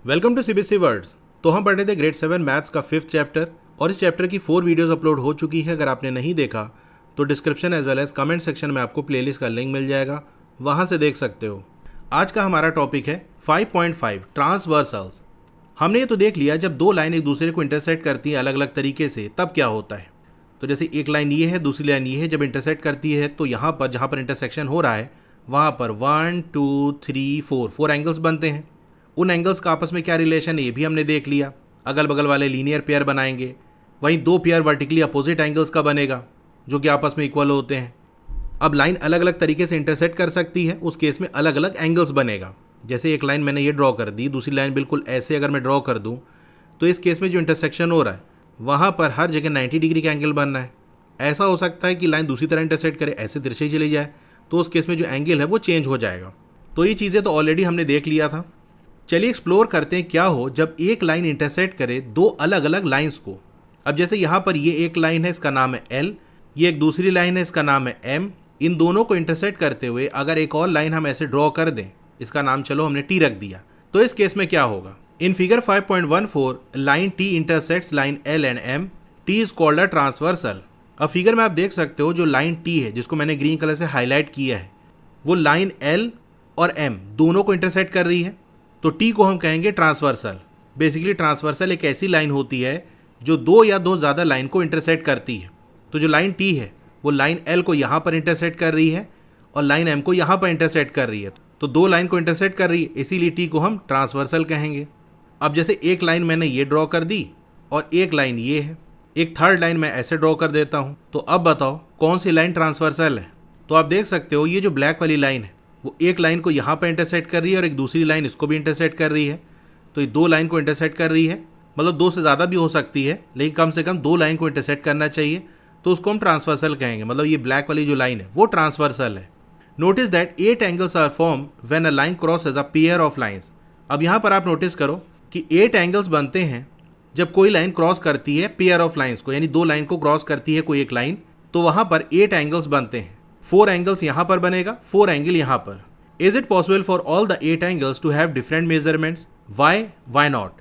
Welcome to CBSE words. तो हम पढ़ रहे थे ग्रेड 7 मैथ्स का 5th चैप्टर और इस चैप्टर की 4 वीडियोस अपलोड हो चुकी है। अगर आपने नहीं देखा तो description as well as comment section में आपको प्लेलिस्ट का लिंक मिल जाएगा, वहां से देख सकते हो। आज का हमारा टॉपिक है 5.5 ट्रांसवर्सल्स। हमने ये तो देख लिया जब दो लाइन एक दूसरे को इंटरसेक्ट करती है अलग अलग तरीके से तब क्या होता है। तो जैसे एक लाइन ये है, दूसरी लाइन ये है, जब इंटरसेक्ट करती है तो यहाँ पर जहाँ पर इंटरसेक्शन हो रहा है वहाँ पर 1 2 3 4 एंगल्स बनते हैं। उन एंगल्स का आपस में क्या रिलेशन है ये भी हमने देख लिया। अगल बगल वाले लीनियर पेयर बनाएंगे, वहीं दो पेयर वर्टिकली अपोजिट एंगल्स का बनेगा जो कि आपस में इक्वल होते हैं। अब लाइन अलग अलग तरीके से इंटरसेक्ट कर सकती है, उस केस में अलग अलग एंगल्स बनेगा। जैसे एक लाइन मैंने ये ड्रॉ कर दी, दूसरी लाइन बिल्कुल ऐसे अगर मैं ड्रॉ कर दूँ तो इस केस में जो इंटरसेक्शन हो रहा है वहाँ पर हर जगह 90 डिग्री का एंगल बनना है। ऐसा हो सकता है कि लाइन दूसरी तरह इंटरसेक्ट करे, ऐसे तिरछे चली जाए, तो उस केस में जो एंगल है वो चेंज हो जाएगा। तो ये चीज़ें तो ऑलरेडी हमने देख लिया था। चलिए एक्सप्लोर करते हैं क्या हो जब एक लाइन इंटरसेक्ट करे दो अलग अलग लाइंस को। अब जैसे यहाँ पर ये एक लाइन है, इसका नाम है L, ये एक दूसरी लाइन है, इसका नाम है M। इन दोनों को इंटरसेक्ट करते हुए अगर एक और लाइन हम ऐसे ड्रॉ कर दें, इसका नाम चलो हमने T रख दिया, तो इस केस में क्या होगा। इन figure 5.14 line T intersects line L and M, T is called a transversal. अब फिगर में आप देख सकते हो जो लाइन T है जिसको मैंने ग्रीन कलर से हाईलाइट किया है वो लाइन L और M दोनों को इंटरसेक्ट कर रही है, तो T को हम कहेंगे ट्रांसवर्सल। बेसिकली ट्रांसवर्सल एक ऐसी लाइन होती है जो दो या दो ज़्यादा लाइन को इंटरसेक्ट करती है। तो जो लाइन T है वो लाइन L को यहाँ पर इंटरसेक्ट कर रही है और लाइन M को यहाँ पर इंटरसेक्ट कर रही है, तो दो लाइन को इंटरसेक्ट कर रही है, इसीलिए T को हम ट्रांसवर्सल कहेंगे। अब जैसे एक लाइन मैंने ये ड्रॉ कर दी और एक लाइन ये है, एक थर्ड लाइन मैं ऐसे ड्रॉ कर देता हूँ, तो अब बताओ कौन सी लाइन ट्रांसवर्सल है। तो आप देख सकते हो ये जो ब्लैक वाली लाइन है वो एक लाइन को यहाँ पर इंटरसेक्ट कर रही है और एक दूसरी लाइन इसको भी इंटरसेक्ट कर रही है। तो ये दो लाइन को इंटरसेक्ट कर रही है, मतलब दो से ज़्यादा भी हो सकती है लेकिन कम से कम दो लाइन को इंटरसेक्ट करना चाहिए, तो उसको हम ट्रांसवर्सल कहेंगे। मतलब ये ब्लैक वाली जो लाइन है वो ट्रांसवर्सल है। Notice that 8 angles are form when a line crosses a pair of lines. अब यहाँ पर आप नोटिस करो कि 8 एंगल्स बनते हैं जब कोई लाइन क्रॉस करती है पेयर ऑफ लाइन्स को, यानी दो लाइन को क्रॉस करती है कोई एक लाइन, तो वहाँ पर 8 एंगल्स बनते हैं। 4 एंगल्स यहाँ पर बनेगा, 4 एंगल यहाँ पर। Is it possible for all the 8 angles to have different measurements? Why not?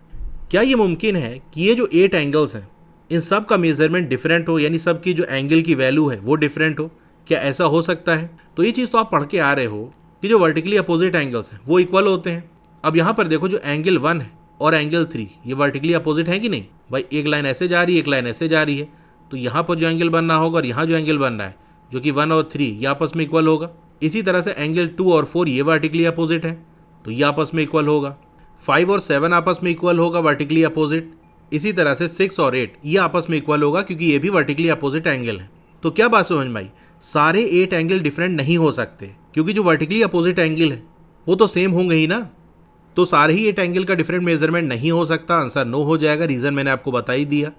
क्या ये मुमकिन है कि ये जो 8 एंगल्स हैं इन सब का मेजरमेंट डिफरेंट हो, यानी सब की जो एंगल की वैल्यू है वो डिफरेंट हो? क्या ऐसा हो सकता है? तो ये चीज़ तो आप पढ़ के आ रहे हो कि जो वर्टिकली अपोजिट एंगल्स हैं वो इक्वल होते हैं। अब यहाँ पर देखो जो एंगल 1 है और एंगल 3 ये वर्टिकली अपोजिट है कि नहीं भाई। एक लाइन ऐसे जा रही है, एक लाइन ऐसे जा रही है, तो यहाँ पर जो एंगल बनना होगा और यहाँ जो एंगल बनना है जो कि 1 और 3 ये आपस में इक्वल होगा। इसी तरह से एंगल 2 और 4 ये वर्टिकली अपोजिट है तो ये आपस में इक्वल होगा। 5 और 7 आपस में इक्वल होगा वर्टिकली अपोजिट। इसी तरह से 6 और 8 ये आपस में इक्वल होगा क्योंकि ये भी वर्टिकली अपोजिट एंगल है। तो क्या बात समझ में आई? सारे 8 एंगल डिफरेंट नहीं हो सकते क्योंकि जो वर्टिकली अपोजिट एंगल है वो तो सेम होंगे ही ना। तो सारे ही 8 एंगल का डिफरेंट मेजरमेंट नहीं हो सकता, आंसर नो हो जाएगा। रीज़न मैंने आपको बता ही दिया,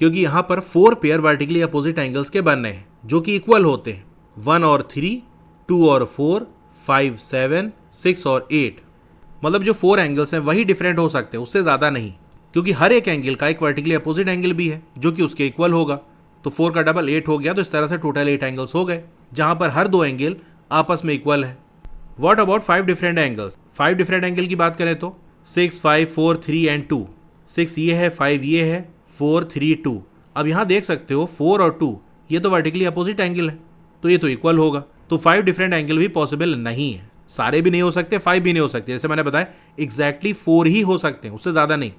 क्योंकि यहाँ पर 4 पेयर वर्टिकली अपोजिट एंगल्स के बनने हैं जो कि इक्वल होते हैं। 1 और 3, 2 और 4, 5, 7, 6 और 8, मतलब जो 4 एंगल्स हैं वही डिफरेंट हो सकते हैं, उससे ज़्यादा नहीं, क्योंकि हर एक एंगल का एक वर्टिकली अपोजिट एंगल भी है जो कि उसके इक्वल होगा। तो 4 का डबल 8 हो गया, तो इस तरह से टोटल 8 एंगल्स हो गए जहाँ पर हर दो एंगल आपस में इक्वल है। What about 5 different angles? 5 different angle की बात करें तो 6, 5, 4, 3 एंड 2। 6 ये है, 5 ये है, 4, 3, 2। अब यहाँ देख सकते हो 4 और 2 ये तो वर्टिकली अपोजिट एंगल है तो ये तो इक्वल होगा। तो 5 डिफरेंट एंगल भी पॉसिबल नहीं है, सारे भी नहीं हो सकते, 5 भी नहीं हो सकते। जैसे मैंने बताया एग्जैक्टली 4 ही हो सकते हैं, उससे ज़्यादा नहीं,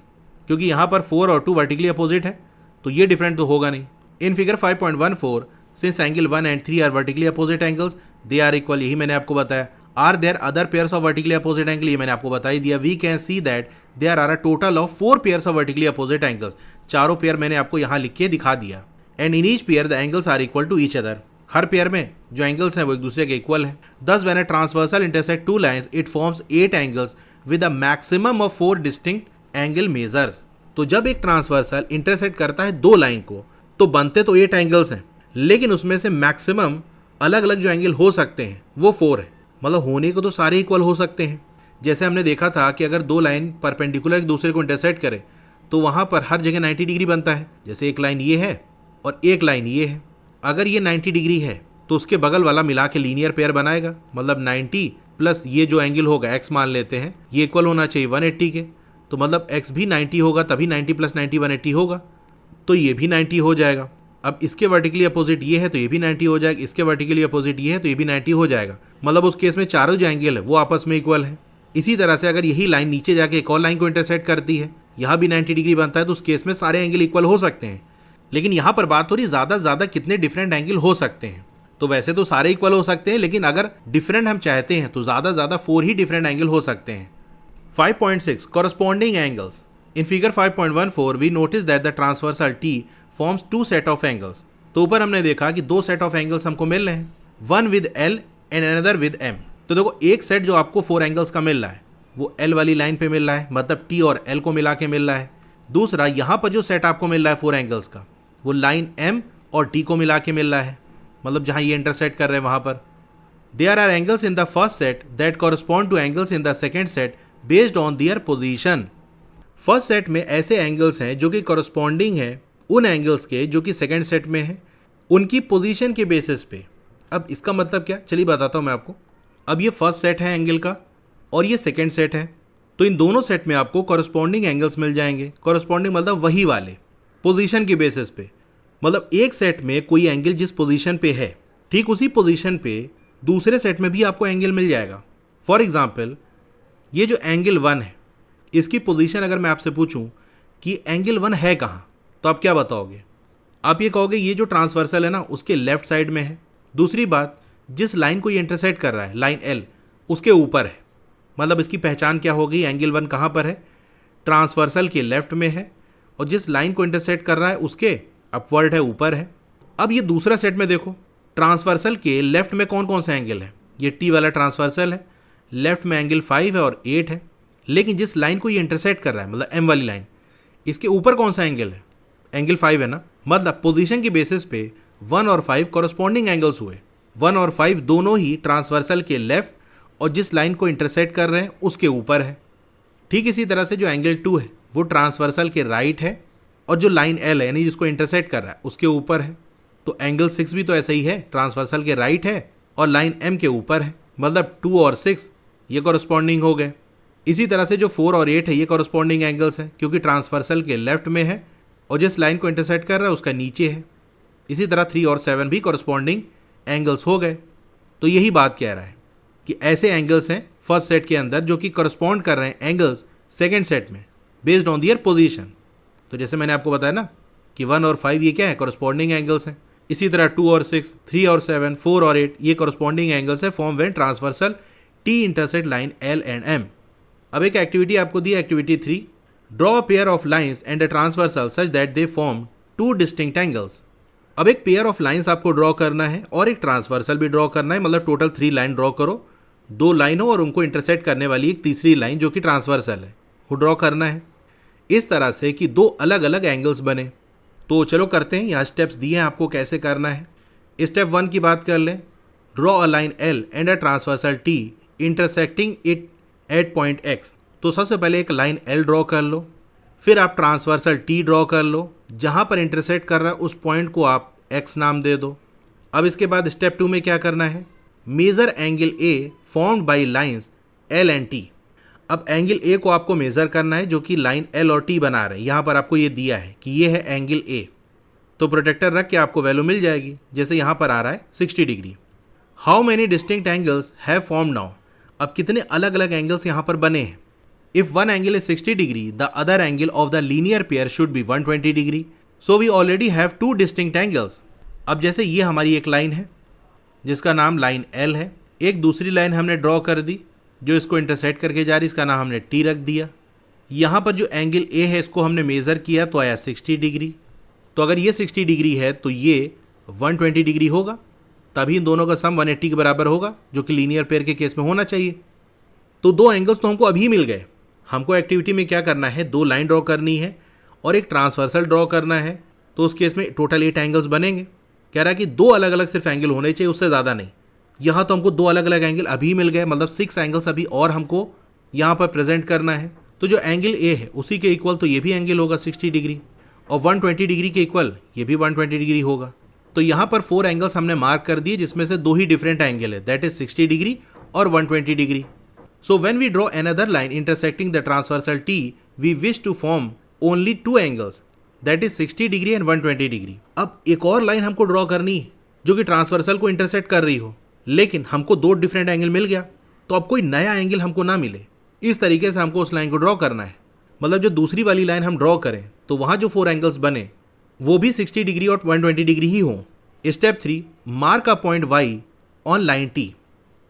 क्योंकि यहाँ पर 4 और 2 वर्टिकली अपोजिट है तो ये डिफरेंट तो होगा नहीं। In figure 5.14 since angle 1 and 3 are vertically opposite angles they are equal, यही मैंने आपको बताया। Are there other pairs of vertically opposite angle, ये मैंने आपको बता ही दिया। We can see that there are a total of 4 pairs of vertically opposite angles, चारों पेयर मैंने आपको यहाँ लिख के दिखा दिया। And in each pair the angles are equal to each other, her pair में जो एंगल्स हैं वो एक दूसरे के इक्वल हैं। दस when a transversal intersect 2 lines it forms 8 angles with a maximum of 4 distinct angle measures. तो जब एक ट्रांसवर्सल इंटरसेक्ट करता है दो लाइन को तो बनते तो 8 एंगल्स हैं, लेकिन उसमें से मैक्सिमम अलग अलग जो एंगल हो सकते हैं वो 4 है। मतलब होने को तो सारे इक्वल हो सकते हैं। जैसे हमने देखा था कि अगर दो लाइन परपेंडिकुलर एक दूसरे को इंटरसेक्ट करे तो वहाँ पर हर जगह 90 डिग्री बनता है। जैसे एक लाइन ये है और एक लाइन ये है, अगर ये 90 डिग्री है तो उसके बगल वाला मिला के लीनियर पेयर बनाएगा, मतलब 90 प्लस ये जो एंगल होगा x मान लेते हैं, ये इक्वल होना चाहिए 180 के। तो मतलब x भी 90 होगा, तभी 90 + 90 180 होगा, तो ये भी 90 हो जाएगा। अब इसके वर्टिकली अपोजिट ये है तो ये भी 90 हो जाएगा, इसके वर्टिकली अपोजिट ये है तो ये भी 90 हो जाएगा। मतलब उस केस में चारों जो एंगल है वो आपस में इक्वल है। इसी तरह से अगर यही लाइन नीचे जाके एक और लाइन को इंटरसेक्ट करती है, यहाँ भी 90 डिग्री बनता है, तो उस केस में सारे एंगल इक्वल हो सकते हैं। लेकिन यहाँ पर बात हो रही ज़्यादा से ज़्यादा कितने डिफरेंट एंगल हो सकते हैं। तो वैसे तो सारे इक्वल हो सकते हैं, लेकिन अगर डिफरेंट हम चाहते हैं तो ज़्यादा से ज़्यादा 4 ही डिफरेंट एंगल हो सकते हैं। 5.6 corresponding angles. In figure 5.14 we notice that the transversal T forms 2 set of angles. तो ऊपर हमने देखा कि 2 सेट ऑफ एंगल्स हमको मिल रहे हैं, one with L and another with M। तो देखो एक सेट जो आपको 4 एंगल्स का मिल रहा है वो L वाली लाइन पे मिल रहा है, मतलब T और L को मिला के मिल रहा है। दूसरा यहाँ पर जो सेट आपको मिल रहा है 4 एंगल्स का, वो लाइन M और T को मिला के मिल रहा है, मतलब जहाँ ये इंटरसेक्ट कर रहे हैं वहाँ पर। There are angles in the first set that correspond to angles in the second set based on their position. First set में ऐसे एंगल्स हैं जो कि कॉरस्पॉन्डिंग है उन एंगल्स के जो कि सेकेंड सेट में है, उनकी पोजीशन के बेसिस पे। अब इसका मतलब क्या, चलिए बताता हूँ मैं आपको। अब ये फर्स्ट सेट है एंगल का और ये सेकेंड सेट है, तो इन दोनों सेट में आपको कॉरस्पॉन्डिंग एंगल्स मिल जाएंगे। कॉरस्पॉन्डिंग मतलब वही वाले पोजीशन के बेसिस पे, मतलब एक सेट में कोई एंगल जिस पोजीशन पे है ठीक उसी पोजीशन पे दूसरे सेट में भी आपको एंगल मिल जाएगा। फॉर एग्जाम्पल ये जो एंगल 1 है इसकी पोजीशन अगर मैं आपसे पूछूं कि एंगल 1 है कहाँ, तो आप क्या बताओगे? आप ये कहोगे ये जो ट्रांसवर्सल है ना उसके लेफ्ट साइड में है। दूसरी बात, जिस लाइन को ये इंटरसेक्ट कर रहा है लाइन L उसके ऊपर है, मतलब इसकी पहचान क्या होगी, एंगल 1 कहाँ पर है, ट्रांसवर्सल के लेफ्ट में है, और जिस लाइन को इंटरसेक्ट कर रहा है उसके अपवर्ड है, ऊपर है। अब ये दूसरा सेट में देखो, ट्रांसवर्सल के लेफ्ट में कौन कौन सा एंगल है, ये T वाला ट्रांसवर्सल है, लेफ्ट में एंगल 5 है और 8 है। लेकिन जिस लाइन को ये इंटरसेक्ट कर रहा है मतलब M वाली लाइन, इसके ऊपर कौन सा एंगल है, एंगल 5 है ना। मतलब पोजीशन के बेसिस पे 1 और 5 कॉरस्पॉन्डिंग एंगल्स हुए। 1 और 5 दोनों ही ट्रांसवर्सल के लेफ्ट और जिस लाइन को इंटरसेक्ट कर रहे हैं उसके ऊपर है। ठीक इसी तरह से जो एंगल 2 है वो ट्रांसवर्सल के राइट है और जो लाइन L है यानी जिसको इंटरसेक्ट कर रहा है उसके ऊपर है। तो एंगल 6 भी तो ऐसा ही है, ट्रांसवर्सल के राइट है और लाइन M के ऊपर है, मतलब 2 और 6 ये कॉरस्पॉन्डिंग हो गए। इसी तरह से जो 4 और 8 है ये कॉरस्पॉन्डिंग एंगल्स हैं, क्योंकि ट्रांसवर्सल के लेफ्ट में है और जिस लाइन को इंटरसेक्ट कर रहा है उसका नीचे है। इसी तरह 3 और 7 भी कॉरस्पॉन्डिंग एंगल्स हो गए। तो यही बात कह रहा है कि ऐसे एंगल्स हैं फर्स्ट सेट के अंदर जो कि कॉरस्पॉन्ड कर रहे हैं एंगल्स सेकेंड सेट में बेस्ड ऑन दियर पोजीशन। तो जैसे मैंने आपको बताया ना कि 1 और 5 ये क्या है, कॉरस्पॉन्डिंग एंगल्स हैं। इसी तरह 2 और 6, 3 और 7, 4 और 8 ये कॉरस्पॉन्डिंग एंगल्स है form when transversal T intersect line L and M। अब एक एक्टिविटी आपको दी, activity 3, draw a pair of lines and a transversal such that they form 2 distinct angles. अब एक पेयर ऑफ लाइंस आपको ड्रॉ करना है और एक ट्रांसवर्सल भी ड्रॉ करना है, मतलब टोटल 3 लाइन ड्रॉ करो, 2 लाइनों और उनको इंटरसेक्ट करने वाली एक तीसरी लाइन जो कि ट्रांसवर्सल है वो ड्रॉ करना है इस तरह से कि 2 अलग अलग एंगल्स बने। तो चलो करते हैं, यहाँ स्टेप्स दिए हैं आपको कैसे करना है। स्टेप 1 की बात कर लें, draw a line L and a transversal T intersecting it at point X। तो सबसे पहले एक लाइन L ड्रॉ कर लो, फिर आप ट्रांसवर्सल T ड्रॉ कर लो, जहाँ पर इंटरसेक्ट कर रहा है उस पॉइंट को आप X नाम दे दो। अब इसके बाद स्टेप 2 में क्या करना है, measure angle A formed by lines L and T। अब एंगल A को आपको मेजर करना है जो कि लाइन L और T बना रहे हैं। यहाँ पर आपको ये दिया है कि ये है एंगल A, तो प्रोटेक्टर रख के आपको वैल्यू मिल जाएगी, जैसे यहाँ पर आ रहा है 60 degree. How many distinct angles have form now. अब कितने अलग अलग एंगल्स यहाँ पर बने हैं। If one angle is 60 degree the other angle of the linear pair should be 120 degree, so we already have 2 distinct angles. अब जैसे ये हमारी एक लाइन है जिसका नाम लाइन L है, एक दूसरी लाइन हमने ड्रॉ कर दी जो इसको इंटरसेक्ट करके जा रही, इसका नाम हमने T रख दिया। यहाँ पर जो एंगल A है इसको हमने मेज़र किया तो आया 60 डिग्री। तो अगर ये 60 डिग्री है तो ये 120 डिग्री होगा, तभी इन दोनों का सम 180 के बराबर होगा, जो कि लीनियर पेयर के केस में होना चाहिए। तो 2 एंगल्स तो हमको अभी मिल गए। हमको एक्टिविटी में क्या करना है, 2 लाइन ड्रॉ करनी है और एक ट्रांसवर्सल ड्रॉ करना है। तो उस केस में टोटल 8 एंगल्स बनेंगे। कह रहा है कि 2 अलग अलग सिर्फ एंगल होने चाहिए, उससे ज़्यादा नहीं। यहाँ तो हमको 2 अलग अलग एंगल अभी मिल गए, मतलब 6 एंगल्स अभी और हमको यहाँ पर प्रेजेंट करना है। तो जो एंगल A है उसी के इक्वल तो ये भी एंगल होगा 60 डिग्री, और 120 डिग्री के इक्वल ये भी 120 डिग्री होगा। तो यहाँ पर 4 एंगल्स हमने मार्क कर दिए, जिसमें से 2 ही डिफरेंट एंगल है, दैट इज 60 डिग्री और 120 degree. So when we draw another line intersecting the transversal T we wish to form only 2 angles that is 60 degree and 120 degree. अब एक और लाइन हमको ड्रॉ करनी है जो कि ट्रांसवर्सल को इंटरसेक्ट कर रही हो, लेकिन हमको 2 डिफरेंट एंगल मिल गया, तो अब कोई नया एंगल हमको ना मिले, इस तरीके से हमको उस लाइन को ड्रॉ करना है। मतलब जो दूसरी वाली लाइन हम ड्रॉ करें तो वहाँ जो 4 एंगल्स बने वो भी 60 डिग्री और 120 डिग्री ही हों। Step 3, mark a point y on line T।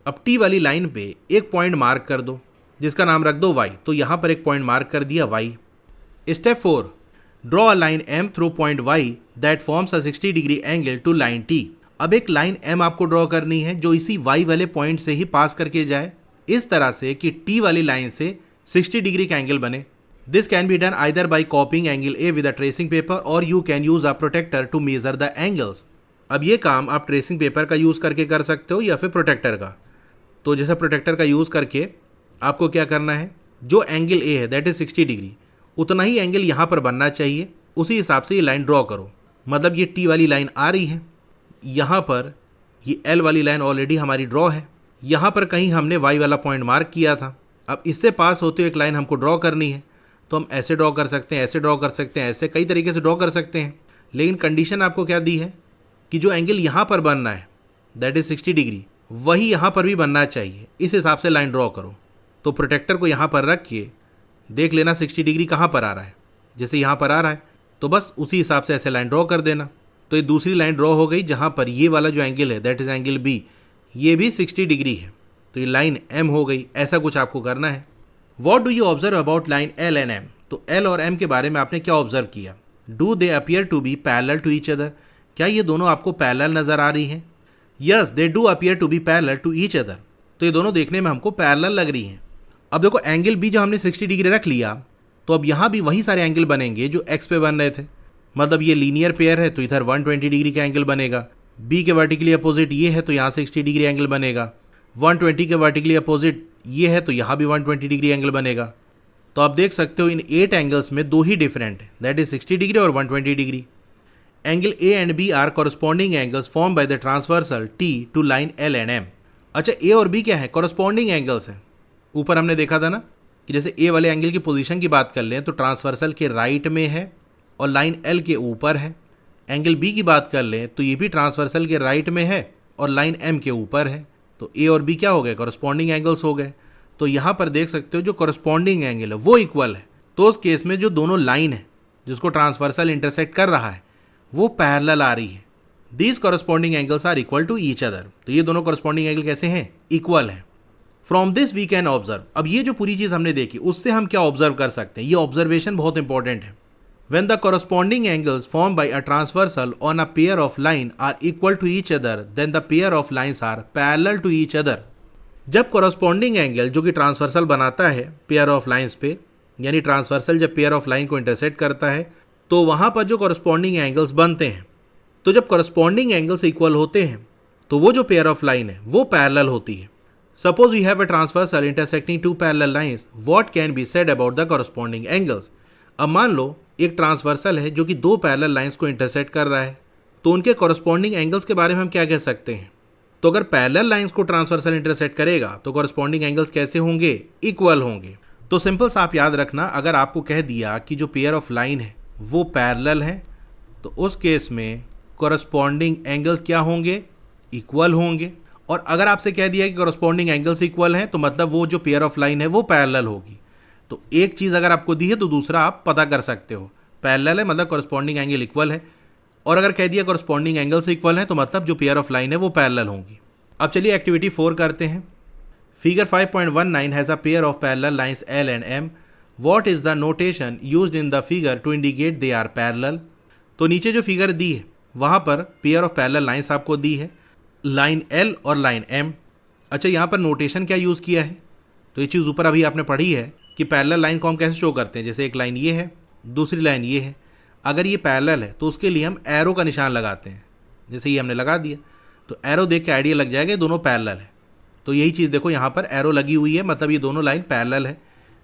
अब T वाली लाइन पे एक पॉइंट मार्क कर दो जिसका नाम रख दो y, तो यहाँ पर एक पॉइंट मार्क कर दिया y। Step 4, draw a line M through point y that forms a 60 degree angle to line T। अब एक लाइन M आपको ड्रॉ करनी है जो इसी y वाले पॉइंट से ही पास करके जाए, इस तरह से कि T वाली लाइन से 60 डिग्री का एंगल बने। This can be done either by copying angle A with a tracing paper और you can use a protractor to measure the angles. अब ये काम आप ट्रेसिंग पेपर का यूज़ करके कर सकते हो या फिर प्रोटेक्टर का। तो जैसे प्रोटेक्टर का यूज़ करके आपको क्या करना है, जो एंगल A है दैट इज 60 डिग्री, उतना ही एंगल यहाँ पर बनना चाहिए, उसी हिसाब से ये लाइन ड्रॉ करो। मतलब ये T वाली लाइन आ रही है, यहाँ पर ये L वाली लाइन ऑलरेडी हमारी ड्रॉ है, यहाँ पर कहीं हमने y वाला पॉइंट मार्क किया था। अब इससे पास होते हुए एक लाइन हमको ड्रॉ करनी है, तो हम ऐसे ड्रॉ कर सकते हैं, ऐसे ड्रॉ कर सकते हैं, ऐसे कई तरीके से ड्रॉ कर सकते हैं। लेकिन कंडीशन आपको क्या दी है कि जो एंगल यहाँ पर बनना है दैट इज 60 डिग्री, वही यहाँ पर भी बनना चाहिए, इस हिसाब से लाइन ड्रॉ करो। तो प्रोटेक्टर को यहाँ पर रख के देख लेना 60 डिग्री कहाँ पर आ रहा है। जैसे यहाँ पर आ रहा है तो बस उसी हिसाब से ऐसे लाइन ड्रॉ कर देना। तो ये दूसरी लाइन ड्रॉ हो गई जहाँ पर ये वाला जो एंगल है दैट इज एंगल B, ये भी 60 डिग्री है, तो ये लाइन M हो गई। ऐसा कुछ आपको करना है। What do you observe about line L and M? तो L और M के बारे में आपने क्या ऑब्जर्व किया? Do they appear to be parallel to each other? क्या ये दोनों आपको पैरेलल नजर आ रही हैं? Yes, they do appear to be parallel to each other. तो ये दोनों देखने में हमको पैरेलल लग रही हैं। अब देखो एंगल B जो हमने 60 डिग्री रख लिया, तो अब यहाँ भी वही सारे एंगल बनेंगे जो x पे बन रहे थे। मतलब ये लीनियर पेयर है तो इधर 120 डिग्री का एंगल बनेगा, B के वर्टिकली अपोजिट ये है तो यहाँ 60 डिग्री एंगल बनेगा, 120 के वर्टिकली अपोजिट ये है तो यहाँ भी 120 डिग्री एंगल बनेगा। तो आप देख सकते हो इन 8 एंगल्स में 2 ही डिफरेंट है, दैट इज 60 डिग्री और 120 degree. Angle A and B are corresponding angles form by the transversal T to line L and M। अच्छा, A और B क्या है? कॉरस्पॉन्डिंग एंगल्स हैं। ऊपर हमने देखा था ना कि जैसे A वाले एंगल की पोजीशन की बात कर लें तो ट्रांसवर्सल के राइट में है और लाइन L के ऊपर है। एंगल B की बात कर लें तो ये भी ट्रांसवर्सल के राइट में है और लाइन M के ऊपर है। तो A और B क्या हो गए? कॉरस्पॉन्डिंग एंगल्स हो गए। तो यहाँ पर देख सकते हो जो कॉरस्पॉन्डिंग एंगल है वो इक्वल है। तो उस केस में जो दोनों लाइन है जिसको ट्रांसवर्सल इंटरसेक्ट कर रहा है वो पैरेलल आ रही है। These corresponding angles are equal to each other. तो ये दोनों कॉरस्पॉन्डिंग एंगल कैसे हैं? इक्वल है। From this we can observe. अब ये जो पूरी चीज़ हमने देखी उससे हम क्या ऑब्जर्व कर सकते हैं? ये ऑब्जर्वेशन बहुत इंपॉर्टेंट है। When the corresponding angles formed by a transversal on a pair of line are equal to each other, then the pair of lines are parallel to each other. जब corresponding angle जो कि transversal बनाता है pair of lines पे, यानी transversal जब pair of line को intersect करता है तो वहाँ पर जो corresponding angles बनते हैं, तो जब corresponding angles इक्वल होते हैं तो वो जो पेयर ऑफ लाइन है वो पैरेलल होती है। Suppose we have a transversal intersecting two parallel lines, what can be said about the corresponding angles? अब मान लो एक ट्रांसवर्सल है जो कि 2 पैरेलल लाइंस को इंटरसेक्ट कर रहा है, तो उनके कॉरस्पॉन्डिंग एंगल्स के बारे में हम क्या कह सकते हैं? तो अगर पैरेलल लाइंस को ट्रांसवर्सल इंटरसेक्ट करेगा तो कॉरस्पॉन्डिंग एंगल्स कैसे होंगे? इक्वल होंगे। तो सिंपल सा आप याद रखना, अगर आपको कह दिया कि जो पेयर ऑफ लाइन है वो पैरेलल है तो उस केस में कॉरस्पॉन्डिंग एंगल्स क्या होंगे? इक्वल होंगे। और अगर आपसे कह दिया कि कॉरस्पॉन्डिंग एंगल्स इक्वल हैं तो मतलब वो जो पेयर ऑफ लाइन है वो पैरेलल होगी। तो एक चीज़ अगर आपको दी है तो दूसरा आप पता कर सकते हो। पैरेलल है मतलब कॉरस्पॉन्डिंग एंगल इक्वल है, और अगर कह दिया कॉरस्पॉन्डिंग एंगल्स इक्वल है तो मतलब जो पेयर ऑफ लाइन है वो पैरेलल होंगी। अब चलिए एक्टिविटी 4 करते हैं। Figure 5.19 has a pair of parallel lines L and M। What is the notation used in the figure to indicate they are parallel? तो नीचे जो फिगर दी है वहाँ पर पेयर ऑफ पैरेलल लाइंस आपको दी है, लाइन L और लाइन M। अच्छा, यहाँ पर नोटेशन क्या यूज़ किया है? तो ये चीज़ ऊपर अभी आपने पढ़ी है कि पैरेलल लाइन को हम कैसे शो करते हैं। जैसे एक लाइन ये है, दूसरी लाइन ये है, अगर ये पैरेलल है तो उसके लिए हम एरो का निशान लगाते हैं। जैसे ये हमने लगा दिया तो एरो देख के आइडिया लग जाएगा ये दोनों पैरेलल है। तो यही चीज़ देखो यहाँ पर एरो लगी हुई है, मतलब ये दोनों लाइन पैरेलल है,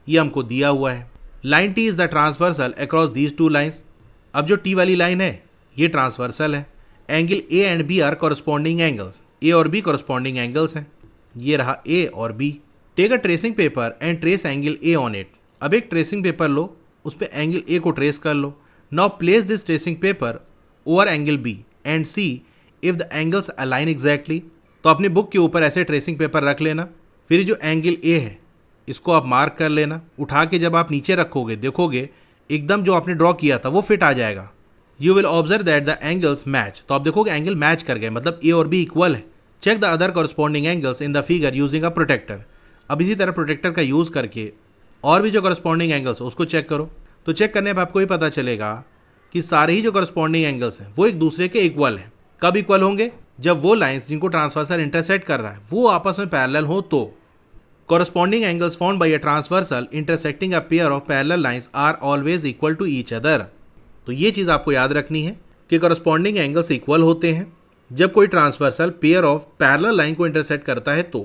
ये हमको दिया हुआ है। Line T is the transversal across these 2 lines. अब जो T वाली लाइन है ये ट्रांसवर्सल है। Angle A and B are corresponding angles. A और B कॉरस्पॉन्डिंग एंगल्स हैं। ये रहा A और B। Take a tracing paper and trace angle A on it. अब एक ट्रेसिंग पेपर लो, उस पर एंगल ए को ट्रेस कर लो। Now place this tracing paper over angle B and C if the angles align exactly. तो अपनी book के ऊपर ऐसे ट्रेसिंग पेपर रख लेना, फिर जो एंगल ए है इसको आप मार्क कर लेना। उठा के जब आप नीचे रखोगे देखोगे एकदम जो आपने ड्रॉ किया था वो फिट आ जाएगा। You will observe that the angles match. तो आप देखोगे एंगल मैच कर गए, मतलब ए और बी इक्वल है। Check the other corresponding angles in the figure using a protractor. अब इसी तरह प्रोटेक्टर का यूज़ करके और भी जो कॉरस्पॉन्डिंग एंगल्स है उसको चेक करो। तो चेक करने पर आपको ये पता चलेगा कि सारे ही जो कॉरस्पॉन्डिंग एंगल्स हैं वो एक दूसरे के इक्वल हैं। कब इक्वल होंगे? जब वो लाइंस जिनको ट्रांसवर्सल इंटरसेक्ट कर रहा है वो आपस में पैरेलल हो तो। corresponding angles formed by a transversal intersecting a pair of parallel lines are always equal to each other। तो ये चीज़ आपको याद रखनी है कि corresponding angles इक्वल होते हैं जब कोई transversal pair of parallel line को इंटरसेक्ट करता है तो।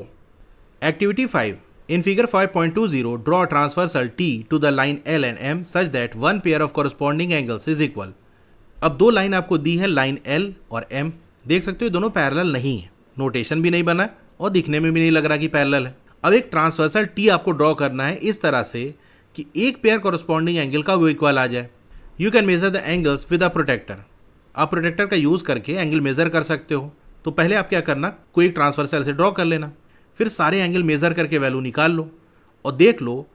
Activity 5 in figure 5.20 draw transversal T to the line L and M such that one pair of corresponding angles is equal. अब दो लाइन आपको दी है, लाइन L और M। देख सकते हो दोनों पैरेलल नहीं है, नोटेशन भी नहीं बना और दिखने में भी नहीं लग रहा कि पैरेलल है। अब एक ट्रांसवर्सल टी आपको ड्रॉ करना है इस तरह से कि एक पेयर कॉरस्पॉन्डिंग एंगल का वो इक्वल आ जाए। You can measure the angles with a protractor. आप प्रोटेक्टर का यूज़ करके एंगल मेज़र कर सकते हो। तो पहले आप क्या करना, कोई एक ट्रांसवर्सल से ड्रॉ कर लेना, फिर सारे एंगल मेज़र करके वैल्यू निकाल लो और देख लो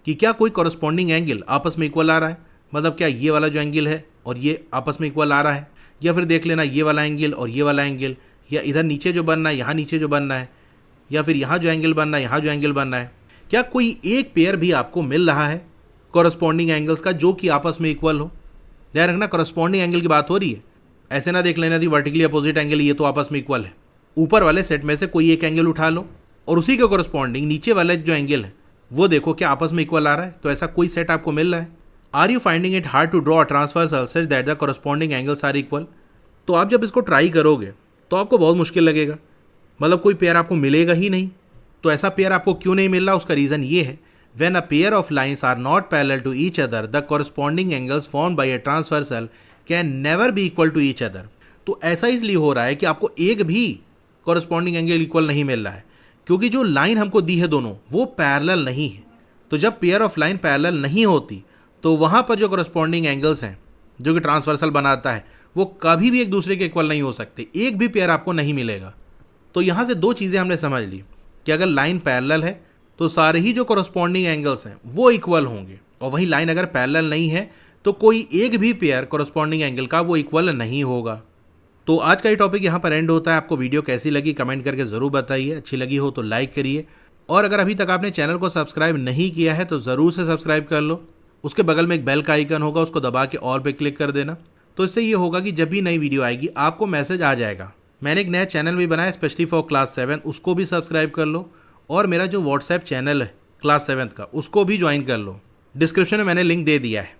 कि क्या कोई कॉरस्पॉन्डिंग एंगल आपस में इक्वल आ रहा है। मतलब क्या ये वाला जो एंगल है और ये आपस में इक्वल आ रहा है, या फिर देख लेना ये वाला एंगल और ये वाला एंगल, या इधर नीचे जो बनना है यहाँ नीचे जो बनना है, या फिर यहाँ जो एंगल बनना है यहाँ जो एंगल बनना है, क्या कोई एक पेयर भी आपको मिल रहा है कॉरस्पॉन्डिंग एंगल्स का जो कि आपस में इक्वल हो। ध्यान रखना कॉरस्पॉन्डिंग एंगल की बात हो रही है, ऐसे ना देख लेना थी वर्टिकली अपोजिट एंगल ये तो आपस में इक्वल है। ऊपर वाले सेट में से कोई एक एंगल उठा लो और उसी के कॉरस्पॉन्डिंग नीचे वाले जो एंगल है वो देखो क्या आपस में इक्वल आ रहा है। तो ऐसा कोई सेट आपको मिल रहा है। Are you finding it hard to draw a transversal such that the corresponding angles are equal. तो आप जब इसको ट्राई करोगे तो आपको बहुत मुश्किल लगेगा, मतलब कोई पेयर आपको मिलेगा ही नहीं। तो ऐसा पेयर आपको क्यों नहीं मिल रहा, उसका रीज़न ये है, when a pair of lines are not parallel to each other the corresponding angles formed by a transversal can never be equal to each other. तो ऐसा इसलिए हो रहा है कि आपको एक भी कॉरस्पॉन्डिंग एंगल इक्वल नहीं मिल रहा है क्योंकि जो लाइन हमको दी है दोनों वो पैरेलल नहीं है। तो जब पेयर ऑफ लाइन पैरेलल नहीं होती तो वहाँ पर जो कॉरस्पॉन्डिंग एंगल्स हैं जो कि ट्रांसवर्सल बनाता है वो कभी भी एक दूसरे के इक्वल नहीं हो सकते, एक भी पेयर आपको नहीं मिलेगा। तो यहाँ से दो चीज़ें हमने समझ ली कि अगर लाइन पैरेलल है तो सारे ही जो कॉरस्पॉन्डिंग एंगल्स हैं वो इक्वल होंगे, और वहीं लाइन अगर पैरेलल नहीं है तो कोई एक भी पेयर कॉरस्पॉन्डिंग एंगल का वो इक्वल नहीं होगा। तो आज का ये टॉपिक यहाँ पर एंड होता है। आपको वीडियो कैसी लगी कमेंट करके ज़रूर बताइए, अच्छी लगी हो तो लाइक करिए, और अगर अभी तक आपने चैनल को सब्सक्राइब नहीं किया है तो ज़रूर से सब्सक्राइब कर लो। उसके बगल में एक बेल का आइकन होगा, उसको दबा के ऑल पे क्लिक कर देना। तो इससे ये होगा कि जब भी नई वीडियो आएगी आपको मैसेज आ जाएगा। मैंने एक नया चैनल भी बनाया स्पेशली फॉर क्लास 7, उसको भी सब्सक्राइब कर लो, और मेरा जो व्हाट्सएप चैनल है क्लास 7 का उसको भी ज्वाइन कर लो। डिस्क्रिप्शन में मैंने लिंक दे दिया है।